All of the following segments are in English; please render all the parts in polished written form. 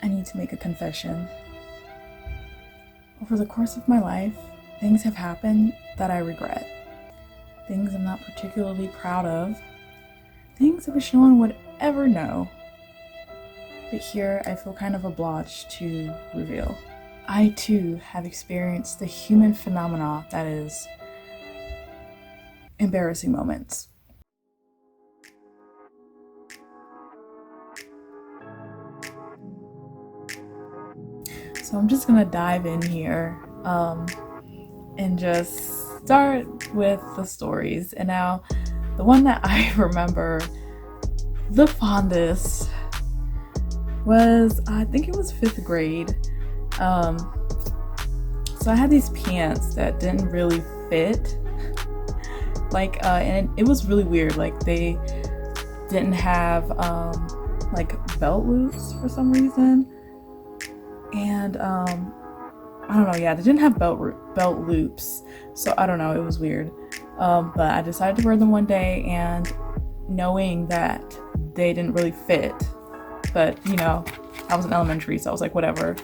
I need to make a confession. Over the course of my life, things have happened that I regret. Things I'm not particularly proud of. Things I wish no one would ever know. But here I feel kind of obliged to reveal. I too have experienced the human phenomena that is embarrassing moments. So I'm just gonna dive in here and just start with the stories. And now, the one that I remember the fondest was, I think it was 5th grade. So I had these pants that didn't really fit. And it was really weird. Like, they didn't have like belt loops for some reason. And I don't know, yeah, they didn't have belt loops, so I don't know, it was weird. But I decided to wear them one day, and knowing that they didn't really fit, but I was in elementary, so I was like, whatever.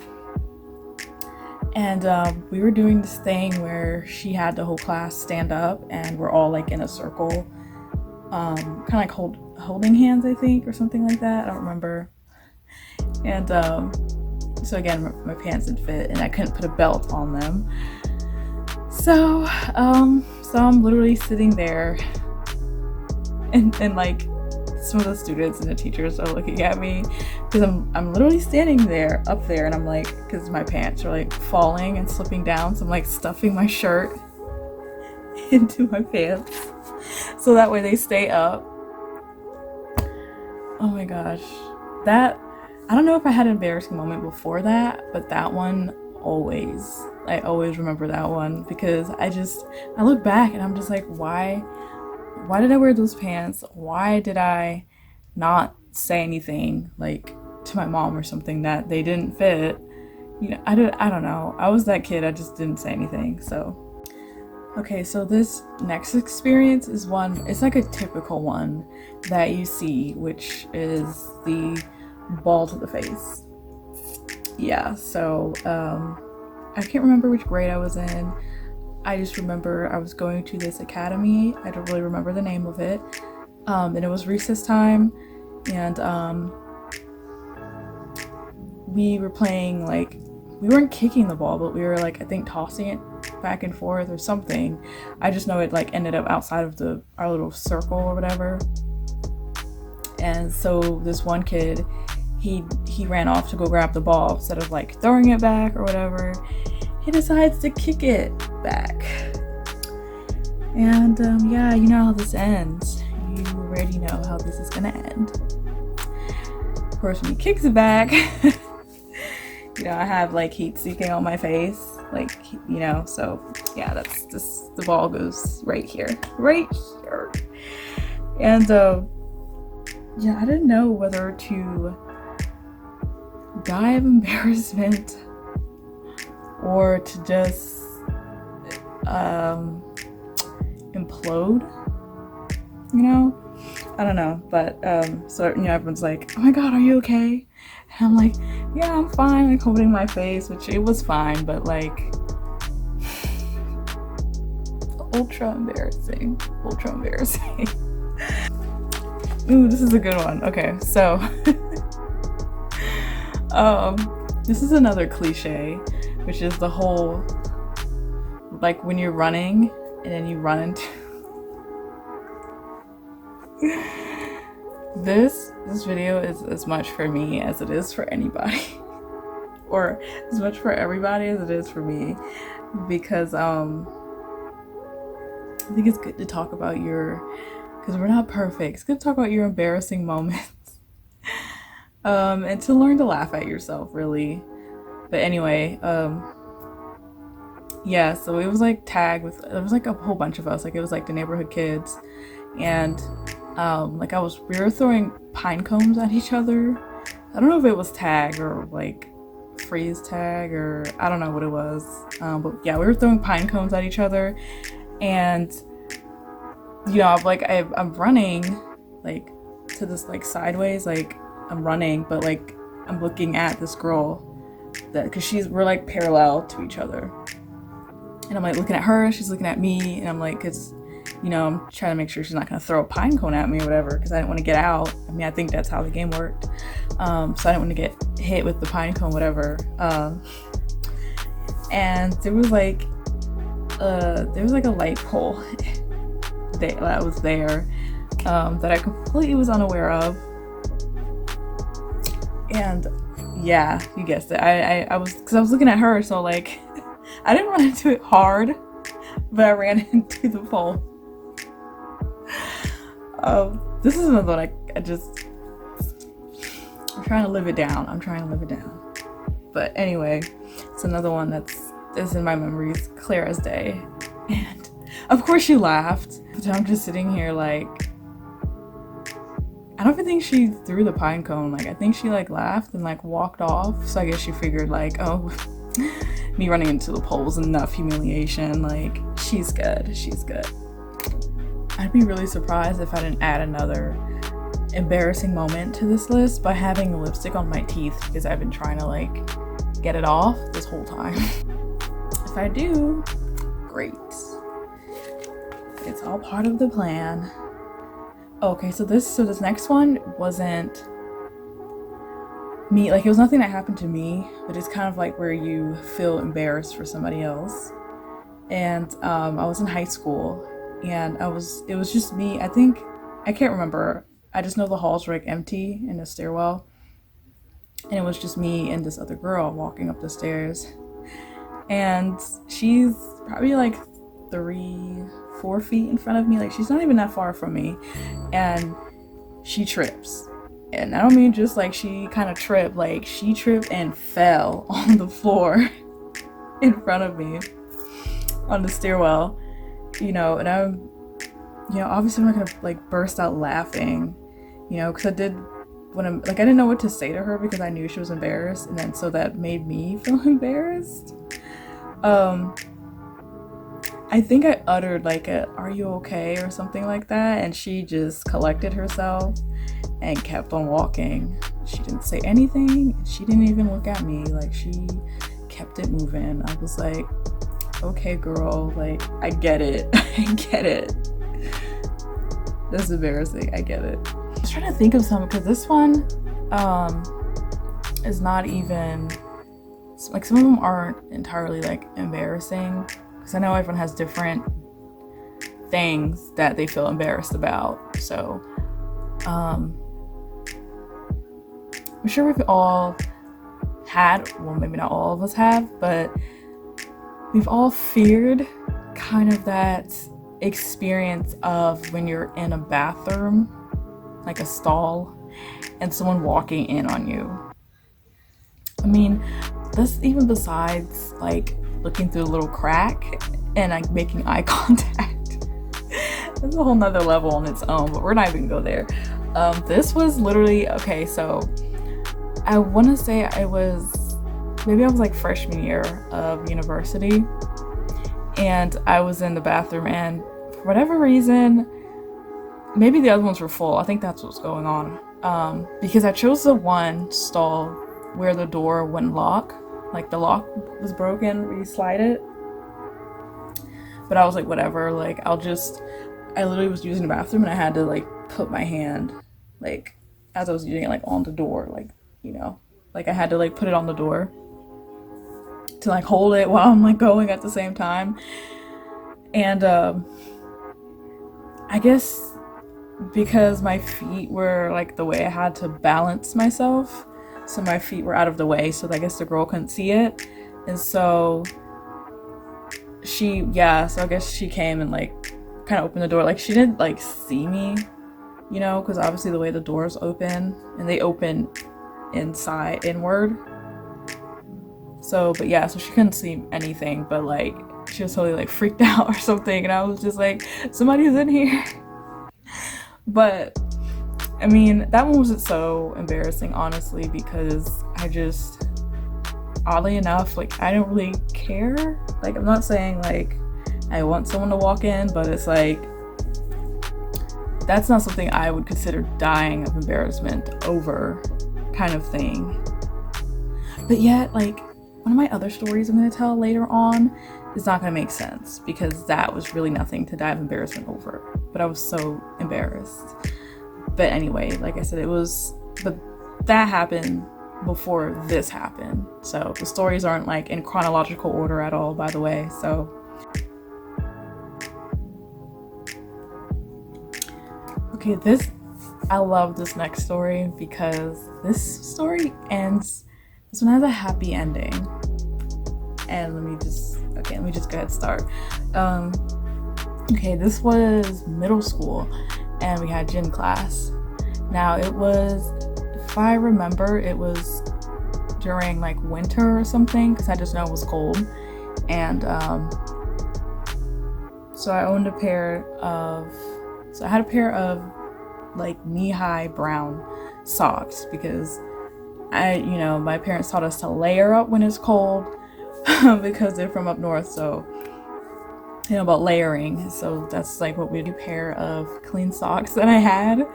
And we were doing this thing where she had the whole class stand up, and we're all like in a circle, kind of like holding hands, I think, or something like that. I don't remember. And so again, my pants didn't fit, and I couldn't put a belt on them. So I'm literally sitting there, and like some of the students and the teachers are looking at me because I'm literally standing there up there, and I'm like, because my pants are like falling and slipping down, so I'm like stuffing my shirt into my pants so that way they stay up. Oh my gosh, that, I don't know if I had an embarrassing moment before that, but that one I always remember that one, because I look back and I'm just like, why did I wear those pants? Why did I not say anything like to my mom or something that they didn't fit? I don't know. I was that kid, I just didn't say anything. So okay, so this next experience is one, it's like a typical one that you see, which is the ball to the face. Yeah, so I can't remember which grade I was in. I just remember I was going to this academy. I don't really remember the name of it. And it was recess time, and we were playing, like, we weren't kicking the ball, but we were like, I think, tossing it back and forth or something. I just know it like ended up outside of our little circle or whatever. And so this one kid, he ran off to go grab the ball instead of like throwing it back or whatever. He decides to kick it back. And yeah, you know how this ends. You already know how this is gonna end. Of course, when he kicks it back, I have like heat seeking on my face, like, so yeah, that's just, the ball goes right here. And yeah, I didn't know whether to die of embarrassment or to just implode, I don't know. But so everyone's like, oh my god, are you okay? And I'm like, yeah, I'm fine, like holding my face, which it was fine, but like ultra embarrassing. Ooh, this is a good one. Okay, so this is another cliche, which is the whole, like, when you're running and then you run into this video is as much for me as it is for anybody, or as much for everybody as it is for me, because I think it's good to talk about because we're not perfect, it's good to talk about your embarrassing moments, and to learn to laugh at yourself, really. But anyway, yeah, so it was like there was like a whole bunch of us, like it was like the neighborhood kids, and like we were throwing pine cones at each other. I don't know if it was tag or like freeze tag, or I don't know what it was, but yeah, we were throwing pine cones at each other. And I'm running like to this like sideways, like I'm running, but like I'm looking at this girl because we're like parallel to each other, and I'm like looking at her, she's looking at me, and I'm like, cause I'm trying to make sure she's not gonna throw a pine cone at me or whatever, because I didn't want to get out. I mean, I think that's how the game worked. So I didn't want to get hit with the pine cone, whatever. And there was like a light pole that was there, that I completely was unaware of. And yeah, you guessed it. I was looking at her, so like I didn't run into it hard, but I ran into the pole. This is another one I'm trying to live it down. But anyway, it's another one that's in my memories, clear as day. And of course she laughed. So I'm just sitting here like, I don't even think she threw the pine cone. Like, I think she like laughed and like walked off. So I guess she figured like, oh, me running into the pole was enough humiliation. Like, she's good. I'd be really surprised if I didn't add another embarrassing moment to this list by having lipstick on my teeth, because I've been trying to like get it off this whole time. If I do, great. It's all part of the plan. Okay, so this next one wasn't me, like it was nothing that happened to me, but it's kind of like where you feel embarrassed for somebody else. And I was in high school, and it was just me. I can't remember. I just know the halls were like empty in the stairwell, and it was just me and this other girl walking up the stairs. And she's probably like 3-4 feet in front of me. Like, she's not even that far from me, and she trips. And I don't mean just like she kind of tripped, like she tripped and fell on the floor in front of me on the stairwell, and I'm, obviously I'm not gonna like burst out laughing, because I didn't know what to say to her, because I knew she was embarrassed, and then so that made me feel embarrassed. I think I uttered like "Are you okay?" or something like that, and she just collected herself and kept on walking. She didn't say anything. She didn't even look at me. Like, she kept it moving. I was like, okay, girl, like, I get it. That's embarrassing. I get it. I was trying to think of something, because this one is not even, like, some of them aren't entirely like embarrassing, because I know everyone has different things that they feel embarrassed about. So I'm sure we've all had, well, maybe not all of us have, but we've all feared kind of that experience of when you're in a bathroom, like a stall, and someone walking in on you. I mean, that's even besides like looking through a little crack and like making eye contact. That's a whole nother level on its own, but we're not even gonna go there. This was literally, okay, so I want to say I was like freshman year of university, and I was in the bathroom, and for whatever reason, maybe the other ones were full. I think that's what's going on. Because I chose the one stall where the door wouldn't lock, like the lock was broken where you slide it. But I was like, whatever, like I literally was using the bathroom, and I had to like put my hand, like as I was using it, like on the door, like, like I had to like put it on the door to like hold it while I'm like going at the same time. And I guess because my feet were like the way I had to balance myself, so my feet were out of the way, so I guess the girl couldn't see it. And so I guess she came and like kind of opened the door. Like, she didn't like see me, because obviously the way the doors open, and they open inward. So, but yeah, so she couldn't see anything, but like she was totally like freaked out or something, and I was just like, somebody's in here. But I mean, that one wasn't so embarrassing, honestly, because I just, oddly enough, like I don't really care. Like, I'm not saying like I want someone to walk in, but it's like, that's not something I would consider dying of embarrassment over kind of thing. But yet, like, one of my other stories I'm going to tell later on is not going to make sense because that was really nothing to die of embarrassment over. But I was so embarrassed. But anyway, like I said, but that happened before this happened. So the stories aren't like in chronological order at all, by the way. So okay, I love this next story because this story ends, this one has a happy ending. And let me just go ahead and start. Okay, this was middle school and we had gym class. Now it was, if I remember, it was during like winter or something because I just know it was cold. And so I had a pair of like knee-high brown socks because my parents taught us to layer up when it's cold because they're from up north, so about layering. So that's like what we do. Pair of clean socks that I had.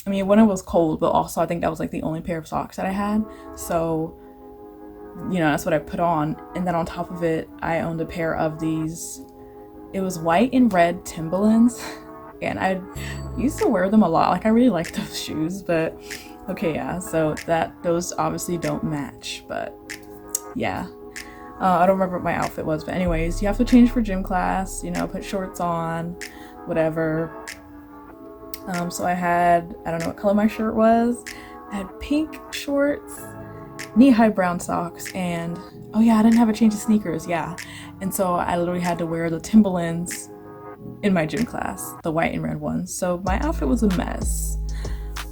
When it was cold, but also I think that was like the only pair of socks that I had. So, that's what I put on. And then on top of it, I owned a pair of these. It was white and red Timberlands. And I used to wear them a lot. Like, I really like those shoes, but okay, yeah. So those obviously don't match, but yeah. I don't remember what my outfit was, but anyways, you have to change for gym class, put shorts on, whatever. So I don't know what color my shirt was. I had pink shorts, knee-high brown socks, and oh yeah, I didn't have a change of sneakers, yeah. And so I literally had to wear the Timberlands in my gym class, the white and red ones. So my outfit was a mess,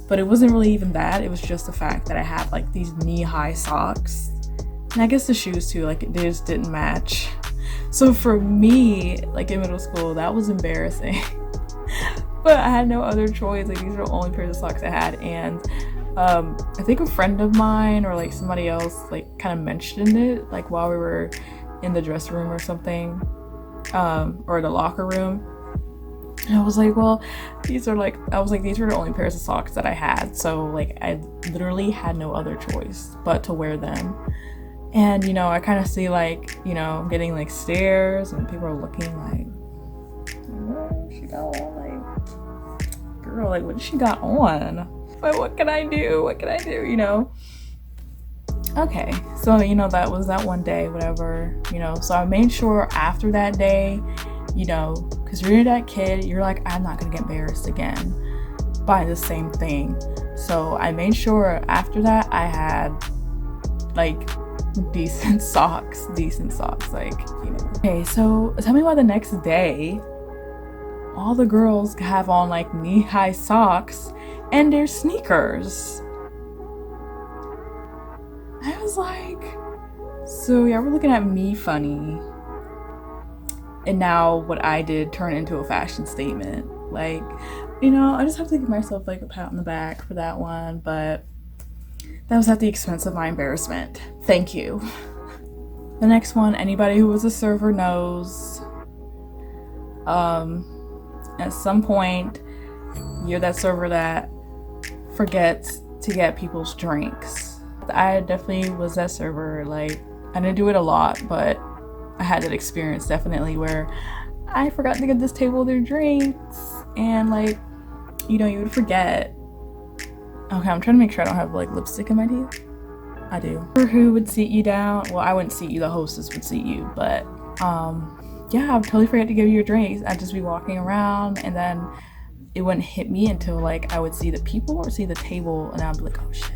but it wasn't really even that. It was just the fact that I had like these knee-high socks. And I guess the shoes too, like they just didn't match. So for me, like in middle school, that was embarrassing. But I had no other choice. Like, these were the only pairs of socks I had. And I think a friend of mine or like somebody else like kind of mentioned it like while we were in the dressing room or something, or the locker room. And I was like, well, these were the only pairs of socks that I had. So like I literally had no other choice but to wear them. And I kind of see like, getting like stares and people are looking like, what she got on? Like, girl, like what she got on? But what can I do? Okay, so that was that one day, whatever, so I made sure after that day, because you're that kid, you're like, I'm not gonna get embarrassed again by the same thing. So I made sure after that I had like decent socks, like, Okay, so tell me why the next day all the girls have on like knee-high socks and their sneakers. I was like, so y'all were looking at me funny, and now what I did turned into a fashion statement. Like, I just have to give myself like a pat on the back for that one, but that was at the expense of my embarrassment. Thank you. The next one, anybody who was a server knows, at some point, you're that server that forgets to get people's drinks. I definitely was that server. Like, I didn't do it a lot, but I had that experience definitely where I forgot to get this table their drinks, and like, you would forget. Okay, I'm trying to make sure I don't have like lipstick in my teeth. I do. Who would seat you down? Well, I wouldn't seat you, the hostess would seat you, but yeah, I would totally forget to give you your drinks. I'd just be walking around, and then it wouldn't hit me until like I would see the people or see the table, and I'd be like, oh shit.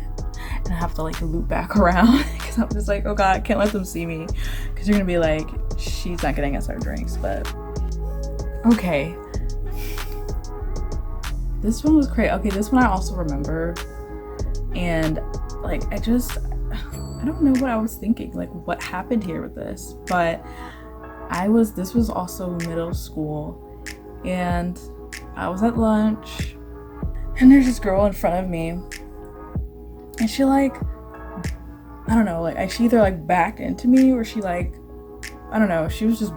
And I have to like loop back around because I'm just like, oh god, I can't let them see me, because you're gonna be like, she's not getting us our drinks. But okay, this one was crazy. Okay, this one I also remember, and like I don't know what I was thinking, like what happened here with this, but this was also middle school, and I was at lunch, and there's this girl in front of me, and she like, I don't know, like she either like backed into me or she like, I don't know, she was just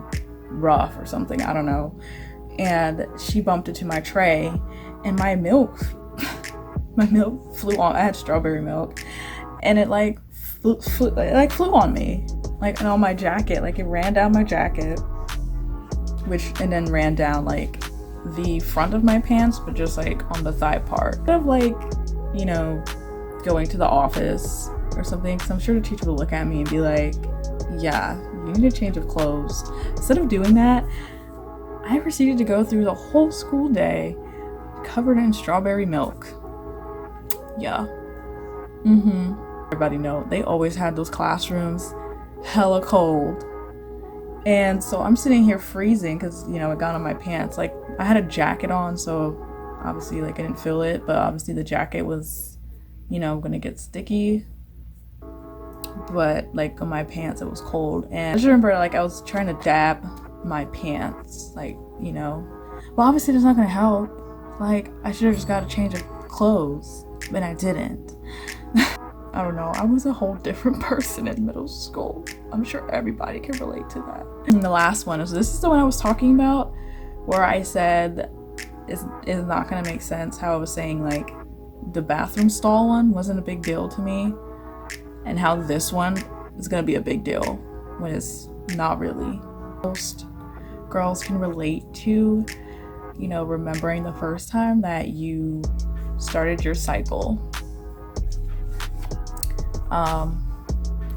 rough or something, I don't know. And she bumped into my tray, and my milk flew on. I had strawberry milk, and it like flew on me, like, and on my jacket, like it ran down my jacket, and then ran down like the front of my pants, but just like on the thigh part. Instead of like, you know, going to the office or something, because I'm sure the teacher will look at me and be like, yeah, you need a change of clothes. Instead of doing that, I proceeded to go through the whole school day covered in strawberry milk. Yeah. Everybody know they always had those classrooms hella cold. And so I'm sitting here freezing because, you know, it got on my pants. Like, I had a jacket on, so obviously, like, I didn't feel it, but obviously the jacket was, you know, gonna get sticky. But, like, on my pants, it was cold. And I just remember, like, I was trying to dab my pants, like, you know. Well, obviously, that's not gonna help. Like, I should have just got a change of clothes, but I didn't. I don't know, I was a whole different person in middle school. I'm sure everybody can relate to that. And the last one, so this is the one I was talking about, where I said it's not gonna make sense how I was saying like the bathroom stall one wasn't a big deal to me, and how this one is gonna be a big deal when it's not really. Most girls can relate to, you know, remembering the first time that you started your cycle.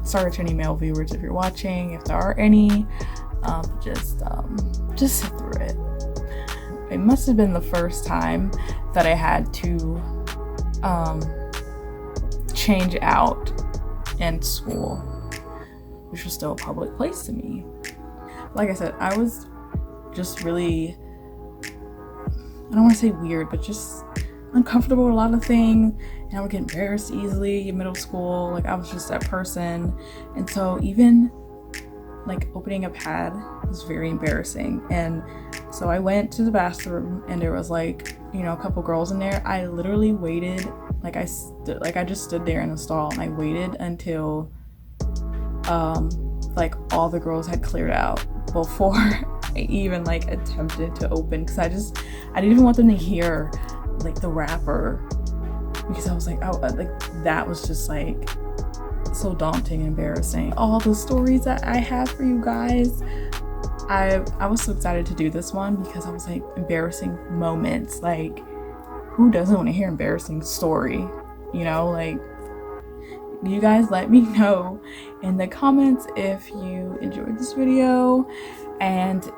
Sorry to any male viewers if you're watching, if there are any, just sit through it. It must have been the first time that I had to change out in school, which was still a public place to me. Like I said, I was just really, I don't want to say weird, but just uncomfortable with a lot of things, and I would get embarrassed easily in middle school. Like, I was just that person, and so even like opening a pad was very embarrassing. And so I went to the bathroom, and there was like, you know, a couple girls in there. I literally waited, like I just stood there in the stall, and I waited until like all the girls had cleared out before I even like attempted to open, because I didn't even want them to hear like the wrapper, because I was like, oh, like that was just like so daunting and embarrassing. All the stories that I have for you guys, I was so excited to do this one because I was like, embarrassing moments, like who doesn't want to hear embarrassing story, you know? Like, you guys let me know in the comments if you enjoyed this video, and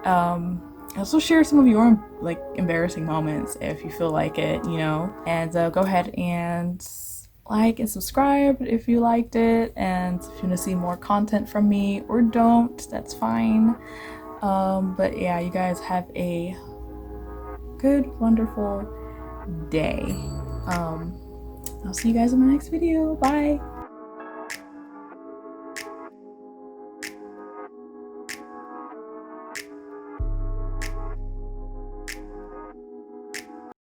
also share some of your like embarrassing moments if you feel like it, you know. And go ahead and like and subscribe if you liked it, and if you want to see more content from me, or don't, that's fine. But yeah, you guys have a good, wonderful day. I'll see you guys in my next video. Bye.